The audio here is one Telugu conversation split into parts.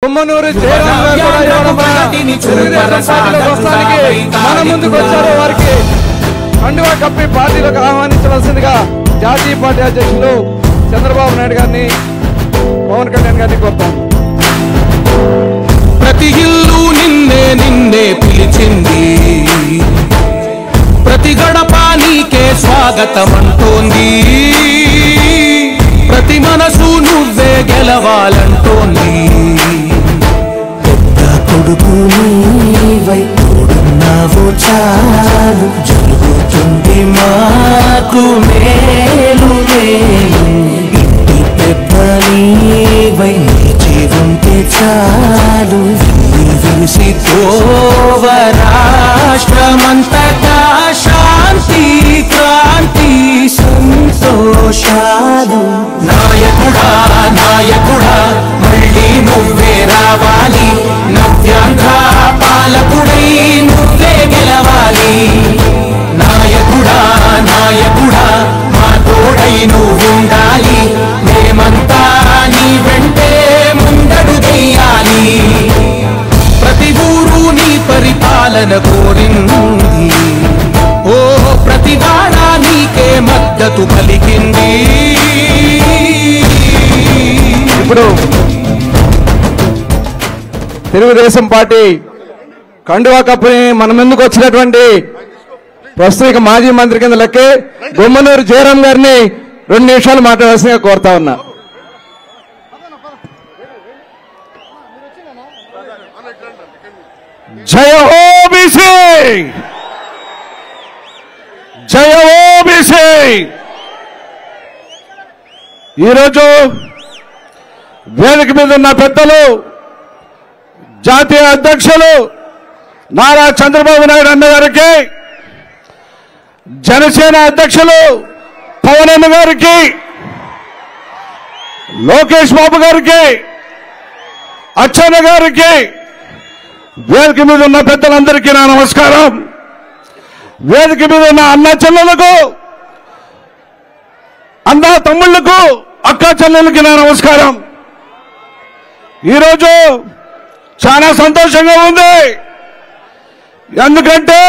గుమ్మనూరు జయరాం గారు కూడా తెలుగుదేశం పార్టీలోకి వస్తానికి మన ముందుకు వచ్చారు. వారికి కండువా కప్పి పార్టీలోకి ఆహ్వానించవలసిందిగా జాతీయ పార్టీ అధ్యక్షులు చంద్రబాబు నాయుడు గారిని, పవన్ కళ్యాణ్ గారిని కోరుతాం. ప్రతి ఇల్లు నిన్నే నిన్నే పిలిచింది, ప్రతి గడప నీకే స్వాగతం అంటోంది, ప్రతి మనసు నువ్వే గెలవాలంటోంది. పెద్ద కొడుకు నీవై తోడున్నావు చాలు, జరుగుతుంది మాకు మేలు మేలు. ఇంటి పెద్ద నీవై నిలిచి ఉంటే చాలు, విలిసి తోవ రాష్ట్రమంతటా శాంతి క్రాంతి సంతోషాలు. నాయకుడా నాయకుడా మళ్ళీ నువ్వే రావాలి, నవ్యాంధ్ర పాలకుడై నువ్వే గెలవాలి. నాయకుడా నాయకుడా మా తోడై నువ్వుండాలి, మేమంతా నీ వెంటే ముందడుగెయ్యాలి. ప్రతి ఊరు నీ పరిపాలన కోరింది, ఓ ప్రతి వాడ నీకే మద్దతు పలికింది. ఇప్పుడు తెలుగుదేశం పార్టీ కండువా కప్పుని మన ముందుకు వచ్చినటువంటి ప్రస్తుత మాజీ మంత్రి కింద లెక్కే గుమ్మనూరు జయరాం గారిని 2 నిమిషాలు మాట్లాడాల్సిందిగా కోరుతా ఉన్నా. జయ హో బీసీ, జయ హో బీసీ. ఈరోజు వేదిక మీద ఉన్న పెద్దలు, జాతీయ అధ్యక్షులు నారా చంద్రబాబు నాయుడు అన్న గారికి, జనసేన అధ్యక్షులు పవన్ అన్న గారికి, లోకేష్ బాబు గారికి, అచ్చెన్న గారికి, వేదిక మీద ఉన్న పెద్దలందరికీ నా నమస్కారం. వేదిక మీద ఉన్న అన్న చెల్లెలకు, అన్న తమ్ముళ్లకు, అక్క చెల్లెలకి నా నమస్కారం. ఈరోజు చాలా సంతోషంగా ఉంది. ఎందుకంటే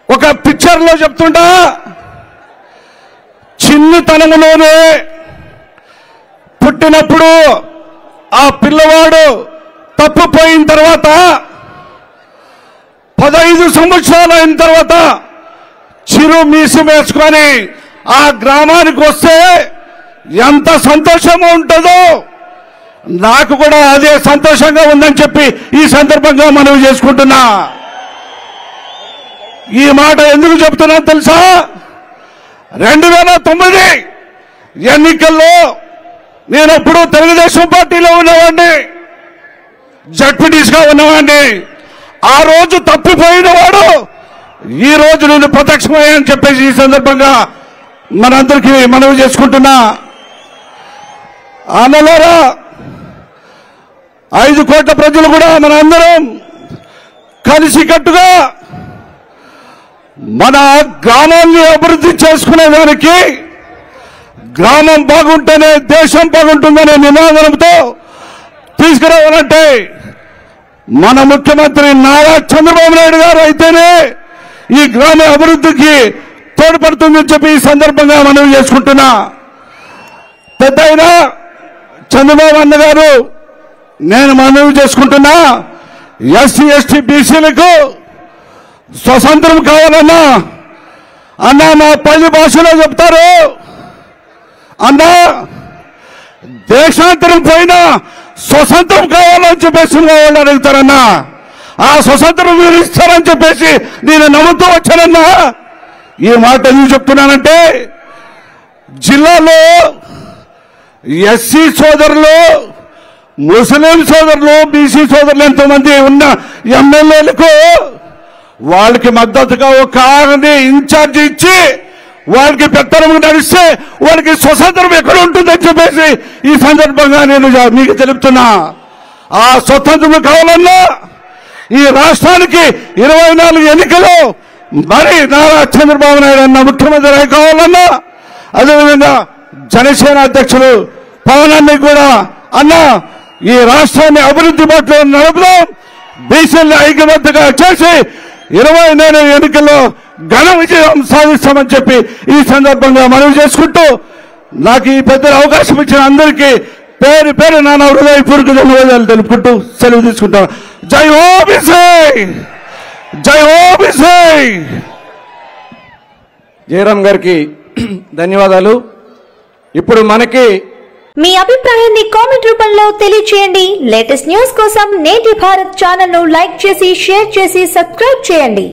ఒక పిక్చర్లో చెప్తుంటా, చిన్నతనంలోనే పుట్టినప్పుడు ఆ పిల్లవాడు తప్పిపోయిన తర్వాత 15 సంవత్సరాలు అయిన తర్వాత చిరు మీసం వేసుకొని ఆ గ్రామానికి వస్తే ఎంత సంతోషంగా ఉంటుందో, నాకు కూడా అదే సంతోషంగా ఉందని చెప్పి ఈ సందర్భంగా మనవి చేసుకుంటున్నా. ఈ మాట ఎందుకు చెప్తున్నా తెలుసా? 2009 ఎన్నికల్లో నేనప్పుడు తెలుగుదేశం పార్టీలో ఉన్నవాడిని, జడ్పీటీసీగా ఉన్నవాడిని. ఆ రోజు తప్పిపోయిన వాడు ఈ రోజు నేను ప్రత్యక్షమయ్యని చెప్పేసి ఈ సందర్భంగా మనందరికీ మనవి చేసుకుంటున్నా. అన్నలారా, 5 కోట్ల ప్రజలు కూడా మనందరం కలిసికట్టుగా మన గ్రామాన్ని అభివృద్ధి చేసుకునేదానికి, గ్రామం బాగుంటేనే దేశం బాగుంటుందనే నినాదంతో తీసుకురావాలంటే మన ముఖ్యమంత్రి నారా చంద్రబాబు నాయుడు గారు అయితేనే ఈ గ్రామ అభివృద్ధికి తోడ్పడుతుందని చెప్పి ఈ సందర్భంగా మనవి చేసుకుంటున్నా. పెద్ద అయినా చంద్రబాబు అన్న గారు, నేను మనవి చేసుకుంటున్నా, ఎస్సీ ఎస్టీ బీసీలకు స్వతంత్రం కావాలన్నా, అన్న మా పల్లి భాషలో చెప్తారు, అన్న దేశాంతరం పోయినా స్వతంత్రం కావాలని చెప్పేసి వాళ్ళు అడుగుతారన్నా. ఆ స్వతంత్రం మీరు ఇస్తారని చెప్పేసి నేను నమ్ముతూ వచ్చానన్నా. ఈ మాట ఎందుకు చెప్తున్నానంటే, జిల్లాలో ఎస్సీ సోదరులు, ముస్లిం సోదరులు, బీసీ సోదరులు ఎంతోమంది ఉన్న ఎమ్మెల్యేలకు వాళ్ళకి మద్దతుగా ఒక ఆరుని ఇన్ఛార్జి ఇచ్చి వాళ్ళకి పెత్తనం నడిస్తే వాళ్ళకి స్వతంత్రం ఎక్కడ ఉంటుందని చెప్పేసి ఈ సందర్భంగా నేను మీకు తెలుపుతున్నా. ఆ స్వతంత్రం కావాలన్నా ఈ రాష్ట్రానికి 24 ఎన్నికలు మరి నారా చంద్రబాబు నాయుడు అన్న ముఖ్యమంత్రి కావాలన్నా, అదేవిధంగా జనసేన అధ్యక్షులు పవనాన్ని కూడా అన్న ఈ రాష్ట్రాన్ని అభివృద్ధి బాటలో నడుపుదాం, బీసీలను ఐక్యమత్యంగా చేసి 24 ఎన్నికల్లో ఘన విజయం సాధిస్తామని చెప్పి ఈ సందర్భంగా మనవి చేసుకుంటూ నాకు ఈ పెద్ద అవకాశం ఇచ్చిన అందరికీ పేరు పేరు నా హృదయపూర్వక ధన్యవాదాలు తెలుపుకుంటూ సెలవు తీసుకుంటాను. జై ఓబీసీ, జై ఓబీసీ. జయరాం గారికి ధన్యవాదాలు. ఇప్పుడు మనకి మీ అభిప్రాయాన్ని కామెంట్ రూపంలో తెలియచేయండి. లేటెస్ట్ న్యూస్ కోసం నేటి భారత్ ఛానల్ ను లైక్ చేసి, షేర్ చేసి, సబ్స్క్రైబ్ చేయండి.